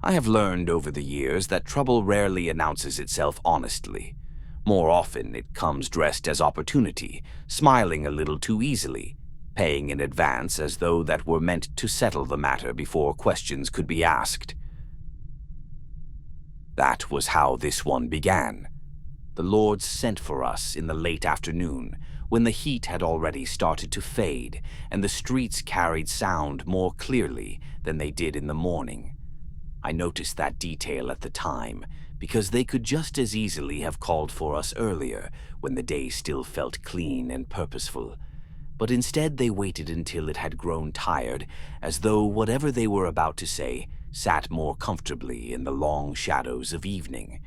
I have learned over the years that trouble rarely announces itself honestly. More often, it comes dressed as opportunity, smiling a little too easily, paying in advance as though that were meant to settle the matter before questions could be asked. That was how this one began. The lords sent for us in the late afternoon, when the heat had already started to fade and the streets carried sound more clearly than they did in the morning. I noticed that detail at the time, because they could just as easily have called for us earlier when the day still felt clean and purposeful. But instead they waited until it had grown tired, as though whatever they were about to say sat more comfortably in the long shadows of evening.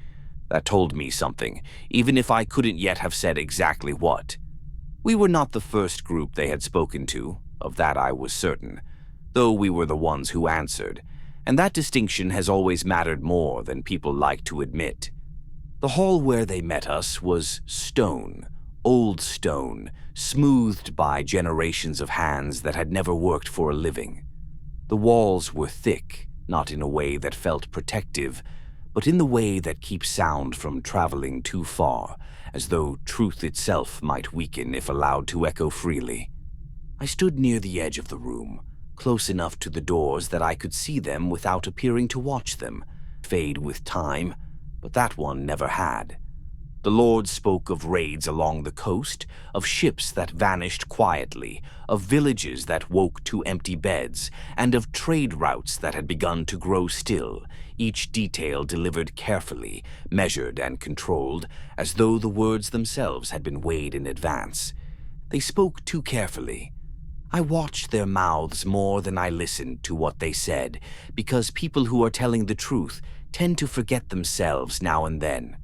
That told me something, even if I couldn't yet have said exactly what. We were not the first group they had spoken to, of that I was certain, though we were the ones who answered, and that distinction has always mattered more than people like to admit. The hall where they met us was stone, old stone, smoothed by generations of hands that had never worked for a living. The walls were thick, not in a way that felt protective, but in the way that keeps sound from traveling too far, as though truth itself might weaken if allowed to echo freely. I stood near the edge of the room, close enough to the doors that I could see them without appearing to watch them fade with time, but that one never had. The lords spoke of raids along the coast, of ships that vanished quietly, of villages that woke to empty beds, and of trade routes that had begun to grow still, each detail delivered carefully, measured and controlled, as though the words themselves had been weighed in advance. They spoke too carefully. I watched their mouths more than I listened to what they said, because people who are telling the truth tend to forget themselves now and then,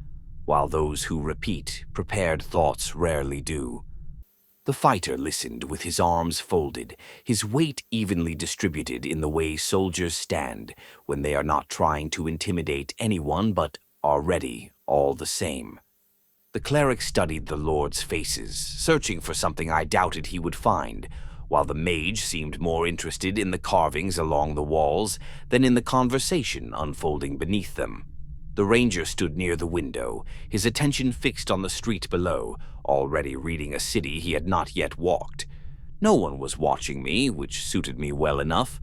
while those who repeat prepared thoughts rarely do. The fighter listened with his arms folded, his weight evenly distributed in the way soldiers stand when they are not trying to intimidate anyone but are ready all the same. The cleric studied the lords' faces, searching for something I doubted he would find, while the mage seemed more interested in the carvings along the walls than in the conversation unfolding beneath them. The ranger stood near the window, his attention fixed on the street below, already reading a city he had not yet walked. No one was watching me, which suited me well enough.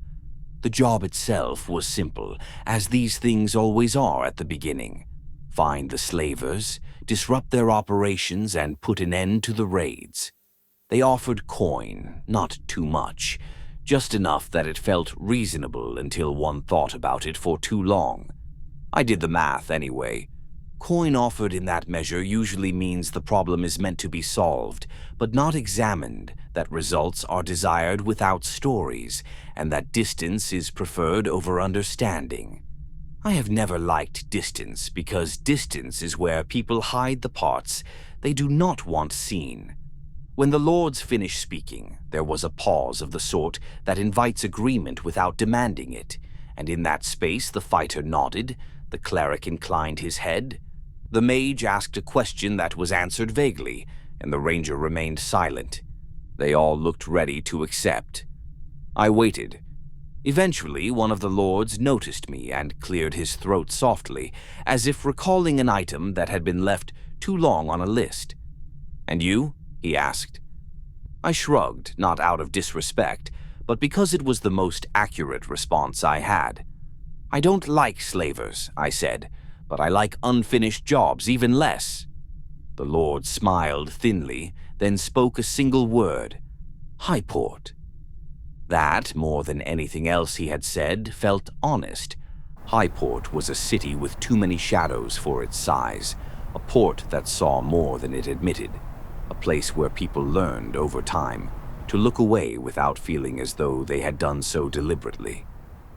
The job itself was simple, as these things always are at the beginning. Find the slavers, disrupt their operations, and put an end to the raids. They offered coin, not too much, just enough that it felt reasonable until one thought about it for too long. I did the math anyway. Coin offered in that measure usually means the problem is meant to be solved, but not examined, that results are desired without stories, and that distance is preferred over understanding. I have never liked distance because distance is where people hide the parts they do not want seen. When the lords finished speaking, there was a pause of the sort that invites agreement without demanding it, and in that space the fighter nodded, the cleric inclined his head, the mage asked a question that was answered vaguely, and the ranger remained silent. They all looked ready to accept. I waited. Eventually, one of the lords noticed me and cleared his throat softly, as if recalling an item that had been left too long on a list. "And you?" he asked. I shrugged, not out of disrespect, but because it was the most accurate response I had. "I don't like slavers," I said, "but I like unfinished jobs even less." The lord smiled thinly, then spoke a single word: Highport. That, more than anything else he had said, felt honest. Highport was a city with too many shadows for its size, a port that saw more than it admitted, a place where people learned over time to look away without feeling as though they had done so deliberately.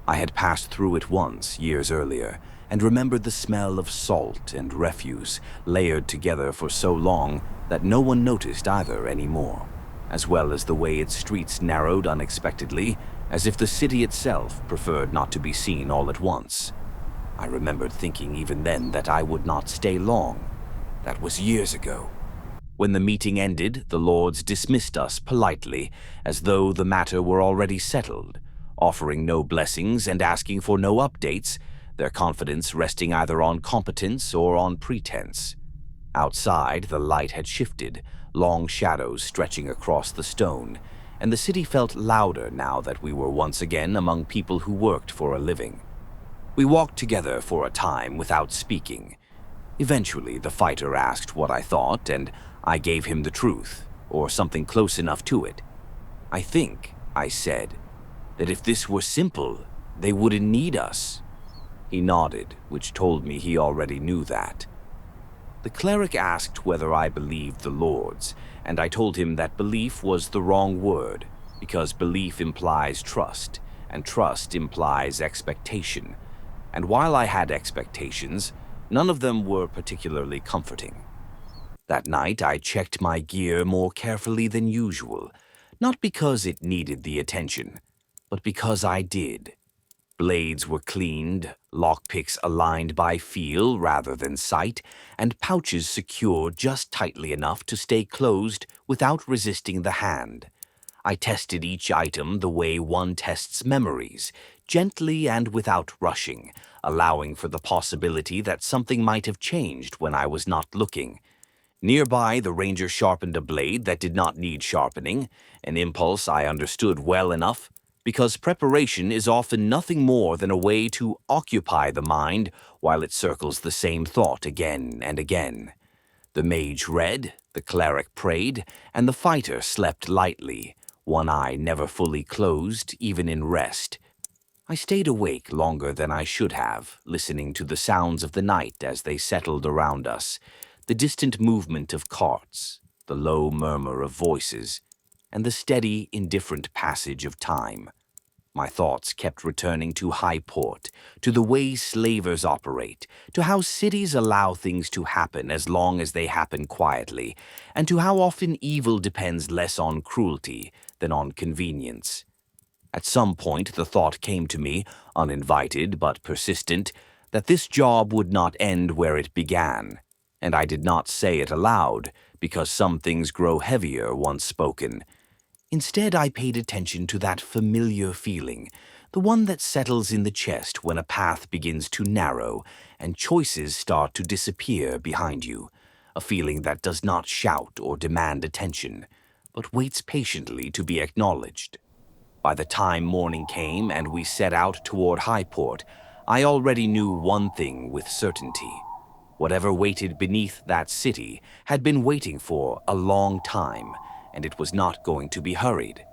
I had passed through it once, years earlier, and remembered the smell of salt and refuse layered together for so long that no one noticed either anymore, as well as the way its streets narrowed unexpectedly, as if the city itself preferred not to be seen all at once. I remembered thinking even then that I would not stay long. That was years ago. When the meeting ended, the lords dismissed us politely, as though the matter were already settled, offering no blessings and asking for no updates, their confidence resting either on competence or on pretense. Outside, the light had shifted, long shadows stretching across the stone, and the city felt louder now that we were once again among people who worked for a living. We walked together for a time without speaking. Eventually, the fighter asked what I thought, and I gave him the truth, or something close enough to it. "I think," I said, "that if this were simple, they wouldn't need us." He nodded, which told me he already knew that. The cleric asked whether I believed the lords, and I told him that belief was the wrong word, because belief implies trust, and trust implies expectation. And while I had expectations, none of them were particularly comforting. That night, I checked my gear more carefully than usual, not because it needed the attention, but because I did. Blades were cleaned, lockpicks aligned by feel rather than sight, and pouches secured just tightly enough to stay closed without resisting the hand. I tested each item the way one tests memories, gently and without rushing, allowing for the possibility that something might have changed when I was not looking. Nearby, the ranger sharpened a blade that did not need sharpening, an impulse I understood well enough, because preparation is often nothing more than a way to occupy the mind while it circles the same thought again and again. The mage read, the cleric prayed, and the fighter slept lightly, one eye never fully closed, even in rest. I stayed awake longer than I should have, listening to the sounds of the night as they settled around us, the distant movement of carts, the low murmur of voices, and the steady, indifferent passage of time. My thoughts kept returning to Highport, to the way slavers operate, to how cities allow things to happen as long as they happen quietly, and to how often evil depends less on cruelty than on convenience. At some point, the thought came to me, uninvited but persistent, that this job would not end where it began, and I did not say it aloud, because some things grow heavier once spoken. Instead, I paid attention to that familiar feeling, the one that settles in the chest when a path begins to narrow and choices start to disappear behind you, a feeling that does not shout or demand attention, but waits patiently to be acknowledged. By the time morning came and we set out toward Highport, I already knew one thing with certainty. Whatever waited beneath that city had been waiting for a long time, and it was not going to be hurried.